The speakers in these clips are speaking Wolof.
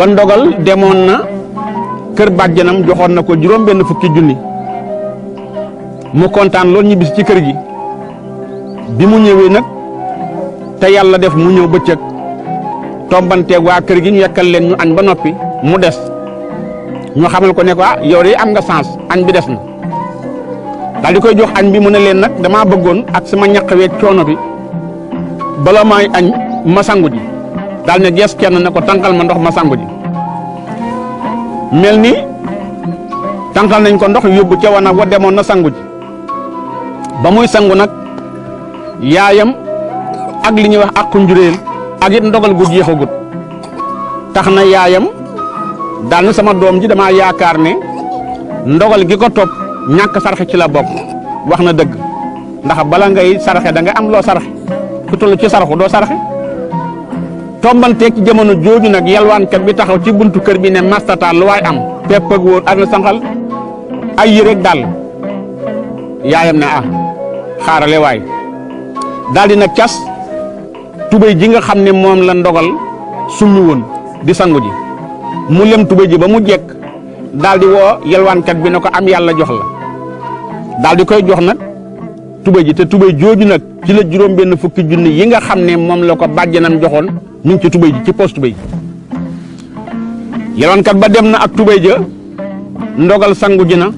ba ndogal demoon na kër bàjjanam joxoon na ko juróom benn fukki junni mu kontaan loolu ñibbisi ci kër gi bi mu ñëwee nag te yàlla def mu ñëw bëccëg tombanteeg waa kër gi ñu yekkal leen ñu añ ba noppi mu des ñu xamal ko ne ko yow de am nga sens añ bi des na daal di koy jox añ bi mu ne leen nag damaa bëggoon ak sama ñaq weeg coono bi bala maay añ ma sangu ji daal ne gees kenn ne ko tànqal ma ndox ma sangu ji mel ni tànqal nañ ko ndox yóbbu ca wanag wa demoon na sangu ji ba muy sangu nag yaayam ak li ñuy wax àqu njuréel ak it ndogal gu jeexagut tax na yaayam daal na sama doom ji damaa yaakaar ne ndogal gi ko topp ñàkk sarxe ci la bokk wax na dëgg ndax bala ngay sarxe da nga am loo sarxe ku toll ci sarxu doo sarxe tombanteeg ci jamono jooju nag yalwaankat bi taxaw ci buntu kër bi ne mastata lu waay am pepp ak wóor adna sanxal ay yére ak dàll yaayam ne xaarale waay daal di nag cas tubéy ji nga xam ne moom la ndogal summi woon di sangu ji mu lem tubéy ji ba mu jekk daal di woo yalwaankat bi ne ko am yàlla jox la daal di koy jox nag tubéy ji te tubéy jooju nag ci la juróom benn fukki junni yi nga xam ne moom la ko bàjjanam joxoon ñu ngi ci tubéy ji ci poos tubéy ji yalwaankat ba dem na ak tubéy ja ndogal sangu ji na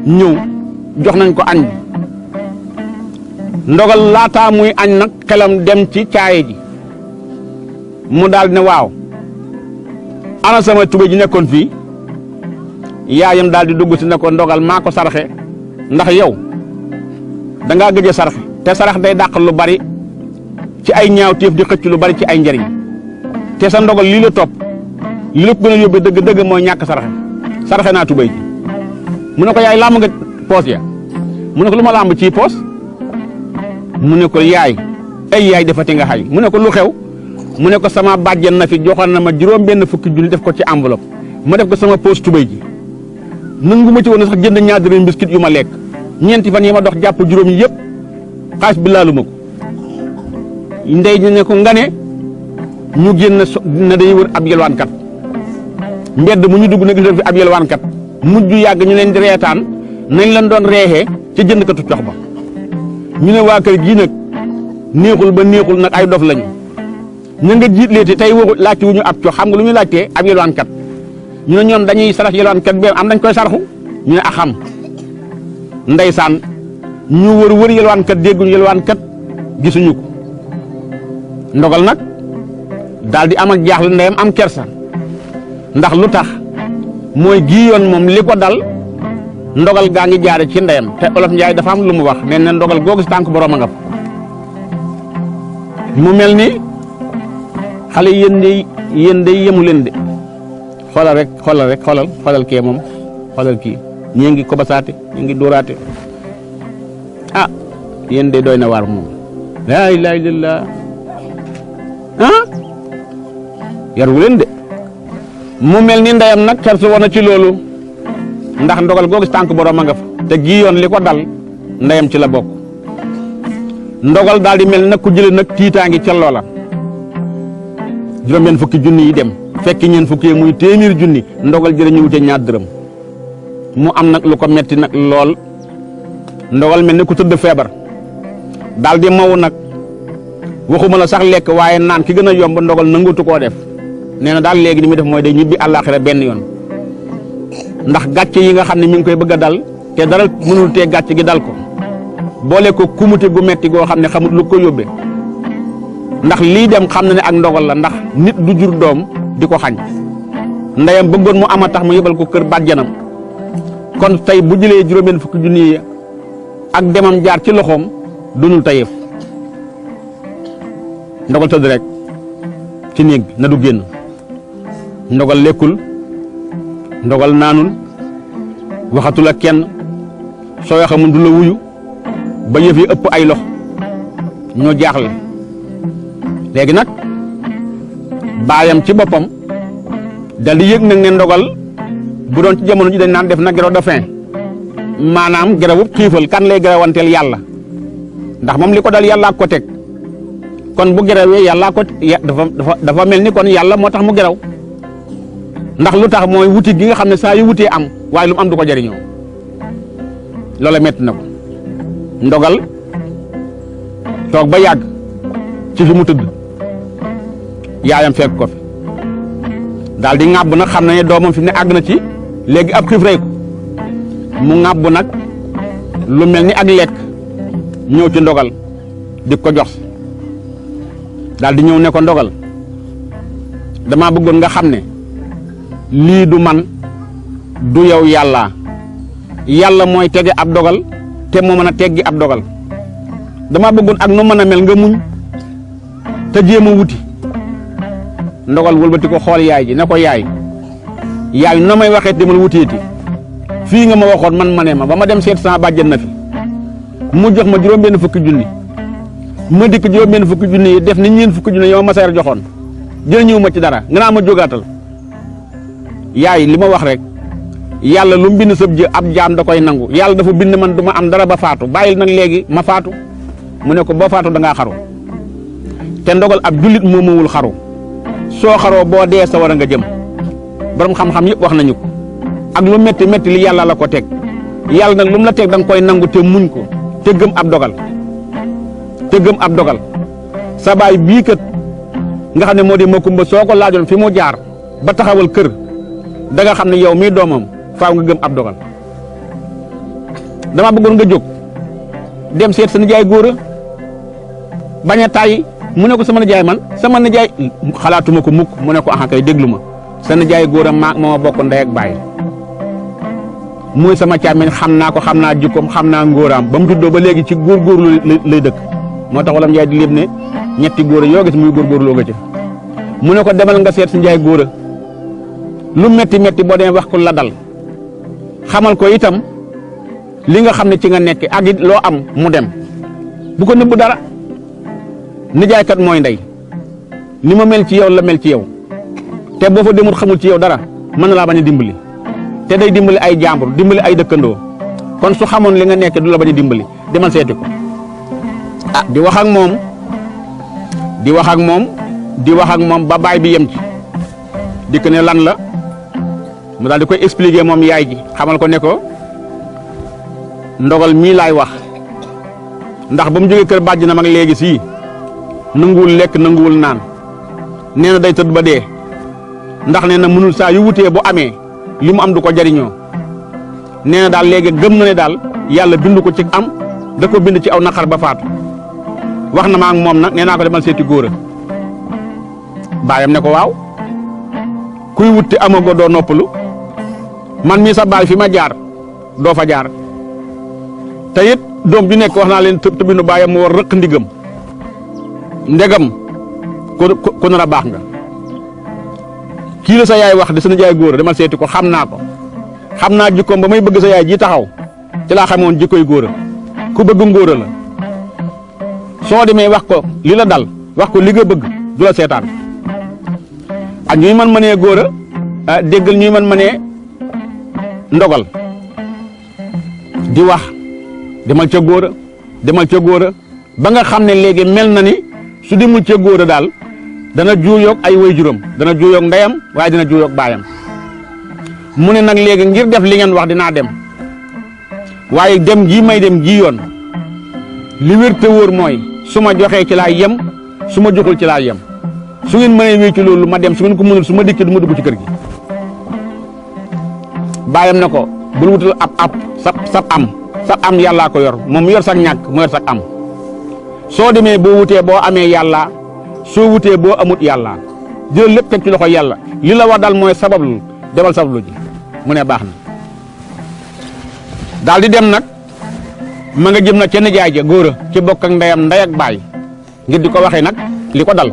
ñëw jox nañ ko añ bi ndogal laataa muy añ nag xelam dem ci caaye ji mu daal ne waaw ana sama tubéy ji nekkoon fii yaayam daal di dugg si ne ko ndogal maa ko saraxe ndax yow da ngaa gëj a saraxe te sarax day dàq lu bari ci ay ñaawteef di xëcc lu bari ci ay njëriñ te sa ndogal lii la topp li la ko gën a yóbbee dëgg-dëgg mooy ñàkk saraxe naa tubéy ji mu ne ko yaay làmb nga poos ya mu ne ko lu ma làmb ci poos mu ne ko yaay ay yaay defati nga xay mu ne ko lu xew mu ne ko sama bàjjen na fi joxoon na ma juróom benn fukki junni def ko ci enveloppe ma def ko sama poos tubéy ji nangu ma ci woon sax jënd ñaar dërëm biscuit yu ma lekk ñeenti fan yi ma dox jàpp juróom yi yëpp xaalis bi laalu ma ko ndey ñu ne ko nga ne ñu génn na dañuy wër ab yelwaankat mbedd mu ñu dugg na gis fi ab yelwaankat mujj yàgg ñu leen di reetaan nañ leen doon reexee ca jëndkatu cox ba ñu ne waa kër gii nag neexul ba neexul nag ay dof lañu ñu nga jiitleeti tey waxu laajte wu ñu ab cox xam nga lu muy laajtee ab yelwaankat ñu ne ñoom dañuy sarax yelwaankat bi am dañ koy saraxu ñu ne axam ndeysaan ñu wër yelwaankat dégguñu yelwaankat gisuñu ko ndogal nag daal di am ak jaaxle ndeyam am kersa ndax lu tax mooy gii yoon moom li ko dal ndogal gaa ngi jaare ci ndeyam te olof Njaay dafa am lu mu wax nee na ndogal googu si tànk borom a nga fa mu mel ni xale yéen de yemu leen de xoolal kee moom xoolal kii ñii ngi kobasaate ñii ngi dóoraate yéen de doy na waar moom laa ilaaha illallaah yaru leen de mu mel ni ndeyam nag kersu woon na ci loolu ndax ndogal googu si tànk borom a nga fa te gii yoon li ko dal ndeyam ci la bokk ndogal daal di mel nag ku jële nag tiitaangi ca loola juróom benn fukki junni yi dem fekki ñeen fukki muy téeméer junni ndogal jërë ñu wute ñaar dërëm mu am nag lu ko metti nag lool ndogal mel ni ku tëdd feebar daal di maw nag waxuma la sax lekk waaye naan ki gën a yomb ndogal nangutu koo def nee na daal léegi ni muy def mooy day ñibbi àllaaxira benn yoon ndax gàcce yi nga xam ne mi ngi koy bëgg a dal te dara mënul tee gàcce gi dal ko boole ko kumute gu metti goo xam ne xamut lu ko yóbbee ndax lii dem xam na ne ak ndogal la ndax nit du jur doom di ko xañ ndeyam bëggoon mu ama tax mu yëbal ko kër bàjjanam kon tey bu jëlee juróom-benn fukki junni yi ak demam jaar ci loxoom dunul tayeef ndogal tëdd rek ci néeg bi na du génn ndogal lekkul ndogal naanul waxatul ak kenn soo waxee mun du la wuyu ba yëf yi ëpp ay lox ñoo jaaxle léegi nag baayam ci boppam dal di yëg nag ne ndogal bu doon ci jamono ji dañ naan def na grève de faim maanaam grève xiifal kan lay grèwanteel yàlla ndax moom li ko dal yàllaa ko teg kon bu grèwee yàllaa ko dafa mel ni kon yàlla moo tax mu grèw ndax lu tax mooy wuti gi nga xam ne saa yu wutee am waaye lu mu am du ko jariñoo loola metti na ko ndogal toog ba yàgg ci fi mu tëdd yaayam fekk ko fi daal di ŋàbb nag xam na ne doomam fi mu ne àgg na ci léegi ab xiif rey ko mu ŋàbb nag lu mel ni ak lekk ñëw ci ndogal di ko jox daal di ñëw ne ko ndogal dama bëggoon nga xam ne lii du man du yow yàlla mooy tege ab dogal te moo mën a teggi ab dogal dama bëggoon ak nu mën a mel nga muñ te jéem a wuti ndogal wëlbati ko xool yaay ji ne ko yaay no may waxee demal wuteeti fii nga ma waxoon man ma ne ma ba ma dem seet sama bàjjen na fi mu jox ma juróom-benn fukki junni ma dikk juróom-benn fukki junni yi def ni ñeen fukki junni yow ma sayar joxoon jëriñëw ma ci dara nga naa ma jógaatal yaay li ma wax rek yàlla lu mu bind sëb ji ab jaam da koy nangu yàlla dafa bind man du ma am dara ba faatu bàyyil nag léegi ma faatu mu ne ko boo faatu da ngaa xaru te ndogal ab jullit moomawul xaru soo xaroo boo dee sa war a nga jëm borom xam-xam yëpp wax nañu ko ak lu métti métti li yàlla la ko teg yàlla nag lu mu la teg da nga koy nangu te muñ ko te gëm ab dogal sa baay bii kat nga xam ne moo di Makumba soo ko laajoon fi mu jaar ba taxawal kër da nga xam ne yow mii doomam faaw nga gëm ab dogal dama bëggoon nga jóg dem seet sa nijaay góora bañ a tàyyi mu ne ko sama nijaay xalaatuma ko mukk mu ne ko aha kay déglu ma sa nijaay góora maa ma bokk ndey ak baay muy sama càmmiñ xam naa ko xam naa jikkoom xam naa ngóoraam ba mu juddoo ba léegi ci góorgóorlu lay dëkk moo tax wala njaay di léeb ne ñetti góora yoo gis muy góorgóorloo nga ci mu ne ko demal nga seet si njaay góora lu metti metti boo demee wax ko la dal xamal ko itam li nga xam ne ci nga nekk ak it loo am mu dem bu ko nëbb dara nijaaykat mooy ndey ni ma mel ci yow la mel ci yow te boo fa demul xamul ci yow dara mën na laa bañ a dimbali te day dimbali ay jàmbur dimbali ay dëkkandoo kon su xamoon li nga nekk du la bañ a dimbali demal seeti ko di wax ak moom ba baay bi yem ci dikk ne lan la mu daal di koy expliquer moom yaay ji xamal ko ne ko ndogal mii laay wax ndax ba mu jógee kër bàjj na mag léegi sii nanguwul lekk nanguwul naan nee na day tëdd ba dee ndax nee na mënul saa yu wutee bu amee li mu am du ko jariñoo nee na daal léegi gëm na ne daal yàlla bind ko ci am da ko bind ci aw naqar ba faatu wax na ma ak moom nag nee naa ko demal seeti góor a baayam ne ko waaw kuy wutti amago doo noppalu man mii sa baay fi ma jaar doo fa jaar te it doom bi nekk wax naa leen tëbinu baayam mu war rëq ndigam ndegam ku nar a baax nga kii la sa yaay wax di sa nijaay góor demal seeti ko xam naa jikkoom ba may bëgg sa yaay ji taxaw ci laa xamoon jikkoy góor ku bëgg ngóor la soo demee wax ko li la dal wax ko li nga bëgg du la seetaan ak ñuy mën mënee góor a déggal ñuy mën mënee ndogal di wax demal ca góor a ba nga xam ne léegi mel na ni su demul ca góor a daal dana juuyoog ay waajuram dana juuyoog ndeyam waaye dina juuyoog baayam mu ne nag léegi ngir def li ngeen wax dinaa dem waaye dem gii may dem gii yoon li wér te wóor mooy su ma joxee ci laay yem su ma joxul ci laay yem su ngeen mënee wéy ci loolu ma dem su ngeen ko mënul su ma dikkee du ma dugg ci kër gi baayam ne ko bul wutal sab am yàllaa ko yor moom mu yor sax ñàkk mu yor sax am soo demee boo wutee boo amee yàlla soo wutee boo amut yàlla jël lépp teg ci loxo yàlla li la war daal mooy sabablu demal sabablu ji mu ne baax na daal di dem nag ma nga jëm nag ca nijaay ja góor a ci bokk ak ndeyam ndey ak baay ngir di ko waxee nag li ko dal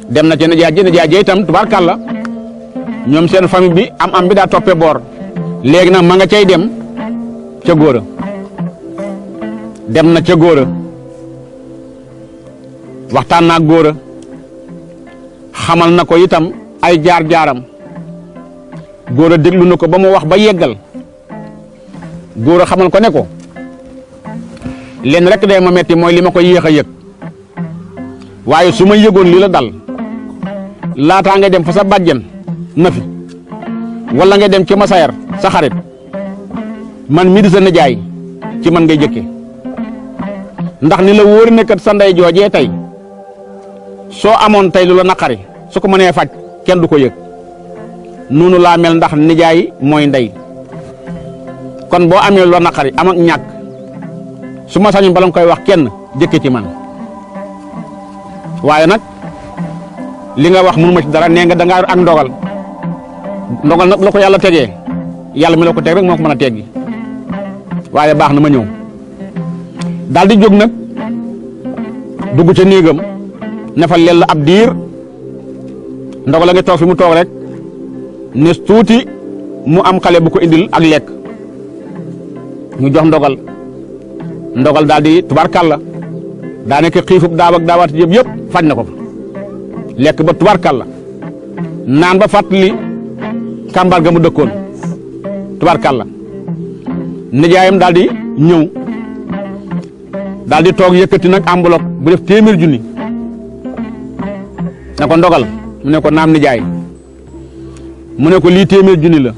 dem na ca nijaay ja itam tubaarkàlla ñoom seen famille bi am bi daa toppee boor léegi nag ma nga cay dem ca góor a dem na ca góor a waxtaan naa góor a xamal na ko itam ay jaar-jaaram góor a déglu na ko ba mu wax ba yeggal góor a xamal ko ne ko leen rek day ma metti mooy li ma ko yéex a yëg waaye su ma yëgoon li la dal laataa nga dem fa sa bàjjen Nafi wala nga dem ci Massaer sa xarit man mii di sa nijaay ci man ngay jëkke ndax ni la wóor ne kat sa ndey joojee tey soo amoon tey lu la naqari su ko mënee faj kenn du ko yëg noonu laa mel ndax nijaay mooy ndey kon boo amee lu la naqari am ak ñàkk su ma sañoon bala nga koy wax kenn jëkke ci man waaye nag li nga wax mënu ma ci dara nee nga da ngaa ak ndogal nag la ko yàlla tegee yàlla mi la ko teg rek moo ko mën a teggi waaye baax na ma ñëw daal di jóg nag dugg ca néegam ne fa lell ab diir ndogal la nga toog fi mu toog rek ne tuuti mu am xale bu ko indil ak lekk ñu jox ndogal daal di tubarkalla daa nekk xiifub daaw ak daawaat yëpp faj na ko fa lekk ba tubarkalla naan ba fàttali kàmbar ga mu dëkkoon tubarkalla nijaayam daal di ñëw daal di toog yëkkati nag enveloppe bu def 100 junni ne ko ndogal mu ne ko naam nijaay mu ne ko lii 100 junni la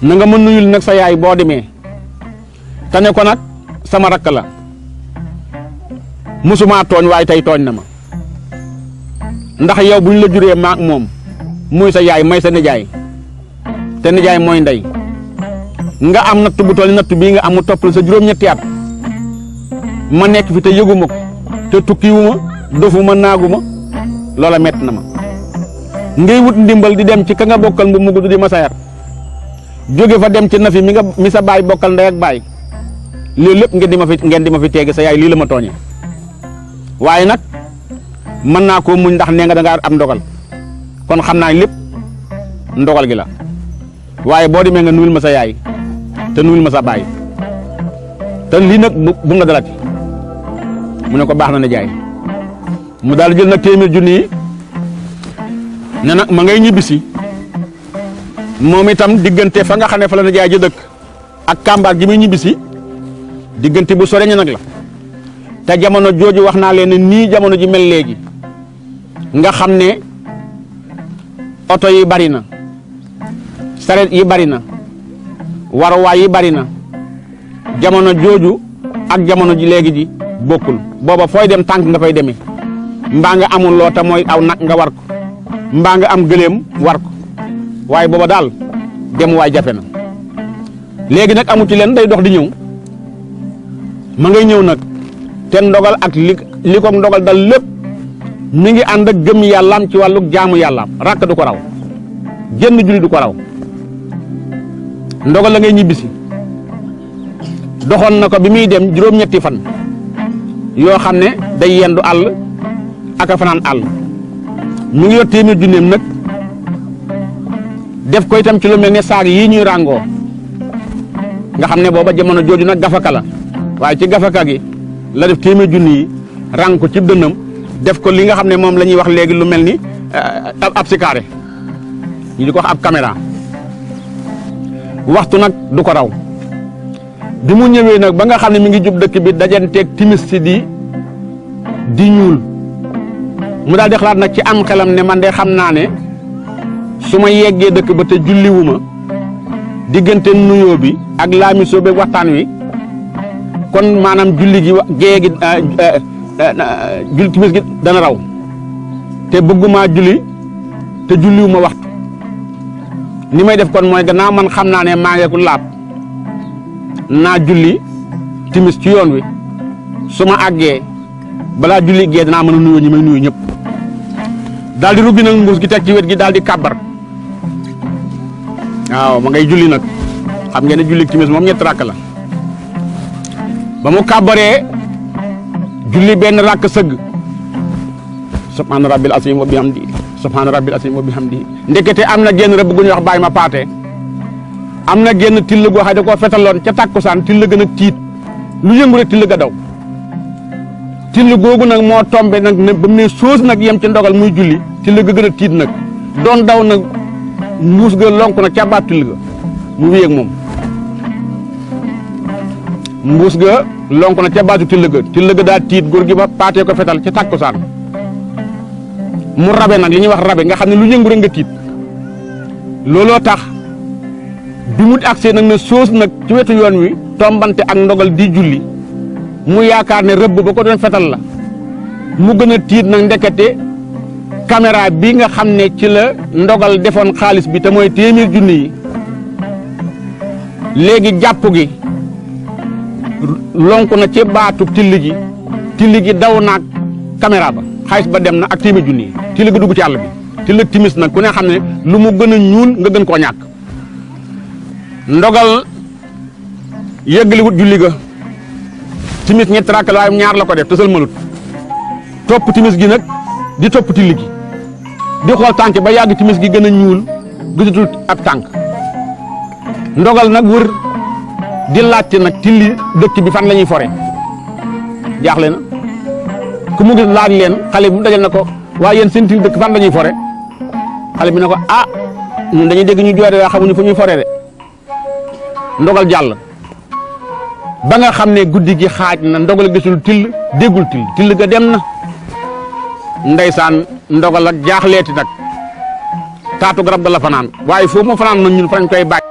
na nga ma nuyul nag sa yaay boo demee te ne ko nag sama rakk la musuma tooñ waaye tey tooñ na ma ndax yow buñ la juree maak moom muy sa yaay may sa nijaay te nijaay mooy ndey nga am natt bu toll natt bii nga am mu toppal sa juróom-ñetti at ma nekk fi te yëguma ko te tukkiwuma dofuma naaguma loola mett na ma ngay wut ndimbal di dem ci ka nga bokkal mbu mu gudd di Massaer jóge fa dem ci Nafi mi sa baay bokkal ndey ak baay loolu lépp ngeen di ma fi teegi sa yaay lii la ma tooñee waaye nag mën naa koo muñ ndax nee nga da ngaa am ndogal kon xam naa lépp ndogal gi la waaye boo demee nga nuyul ma sa yaay te nuyul ma sa baay te lii nag bu nga dalati mu ne ko baax na ne jaay mu daal jël nag 100 junni yi ne nag ma ngay ñibbisi moom itam diggante fa nga xam ne fa la na jaay ja dëkk ak kàmbaar gi muy ñibbisi diggante bu sore ña nag la te jamono jooju wax naa leen ne nii jamono ji mel léegi nga xam ne oto yi bari na saret yi bari na waruwaay yi bari na jamono jooju ak jamono ji léegi ji bokkul booba fooy dem tànk nga fay demee mbaa nga amul loo ta mooy aw nag nga war ko mbaa nga am gëléem war ko waaye booba daal dem waay jafe na léegi nag amu ci leen day dox di ñëw ma ngay ñëw nag te ndogal ak li ko ndogal dal lépp mi ngi ànd ak gëm yàllaam ci wàllu jaamu yàllaam rakk du ko raw jenn julli du ko raw ndogal la ngay ñibbisi doxoon na ko bi muy dem juróom-ñetti fan yoo xam ne day yendu àll ak a fanaan àll mu ngi yor 100 junneem nag def ko itam ci lu mel ne saag yii ñuy ràngoo nga xam ne booba jamono jooju nag gafaka la waaye ci gafaka gi la def 100 junni yi ràng ko ci dënnam def ko li nga xam ne moom la ñuy wax léegi lu mel ni ab sikaare ñu di ko wax ab caméra waxtu nag du ko raw bi mu ñëwee nag ba nga xam ne mi ngi jub dëkk bi dajanteeg timis si di ñuul mu daal di xalaat nag ci am xelam ne man de xam naa ne su ma yeggee dëkk ba te julliwuma diggante nuyoo bi ak laamisoo bi waxtaan wi kon maanaam julli gi gée gi julli timis gi dana raw te bëgguma julli te julliwuma waxtu ni may def kon mooy gannaaw man xam naa ne maa ngeeku laab naa julli timis ci yoon wi su ma àggee balaa julli gee danaa mën a nuyoo ñi may nuyu ñëpp daal di rubbi nag mbuus gi teg ci wet gi daal di kàbbar waaw ma ngay julli nag xam ngeen ne julli timis moom ñetti rakk la ba mu kàbbaree julli benn rakk sëgg subhaana rabbil asiim wa bihamdi subhaana rabbil asiim wa bihamdi ndekete am na genn rëbb gu ñuy wax bàyyi ma paate am na genn till goo xam ne da koo fetaloon ca tàkkusaan till gën a tiit lu yëngu rek till ga daw till googu nag moo tombe nag ne ba mu ne soos nag yem ci ndogal muy julli till ga gën a tiit nag doon daw nag mbuus ga lonk nag ca baat till ga mu wéyeeg moom mbuus ga lonk na ca baatu till ga daa tiit góor gi ba paatee ko fetal ca tàkkusaan mu rabe nag li ñuy wax rabe nga xam ne lu yëngu rek nga tiit looloo tax bi mu agsee nag ne soos nag ci wetu yoon wi tombante ak ndogal di julli mu yaakaar ne rëbb ba ko doon fetal la mu gën a tiit nag ndekete caméra bi nga xam ne ci la ndogal defoon xaalis bi te mooy 100 junni yi léegi jàpp gi lonku na ci baatu tilli gi daw naag caméra ba xaalis ba dem na ak 100 junni yi tilli gi dugg ci àll bi tilli timis nag ku ne xam ne lu mu gën a ñuul nga gën koo ñàkk ndogal yëggaliwut julli ga timis ñetti rakk waaye ñaar la ko def te sëlmalut topp timis gi nag di topp tilli gi di xool tànk ba yàgg timis gi gën a ñuul gisatul ab tànk ndogal nag wër di laajte nag tilli dëkk bi fan la ñuy fore jaaxle na ku mu gis laaj leen xale bu dajal na ko waaye yéen seen tilli dëkk fan la ñuy fore xale bi ne ko ah ñun dañuy dégg ñu jooy de waa xamuñu fu ñuy fore de ndogal jàll ba nga xam ne guddi gi xaaj na ndogal gisul till déggul till ga dem na ndeysaan ndogal ak jaaxleeti nag taatu garab ga la fanaan waaye foofu ma fanaan na ñun fañ koy bàyyi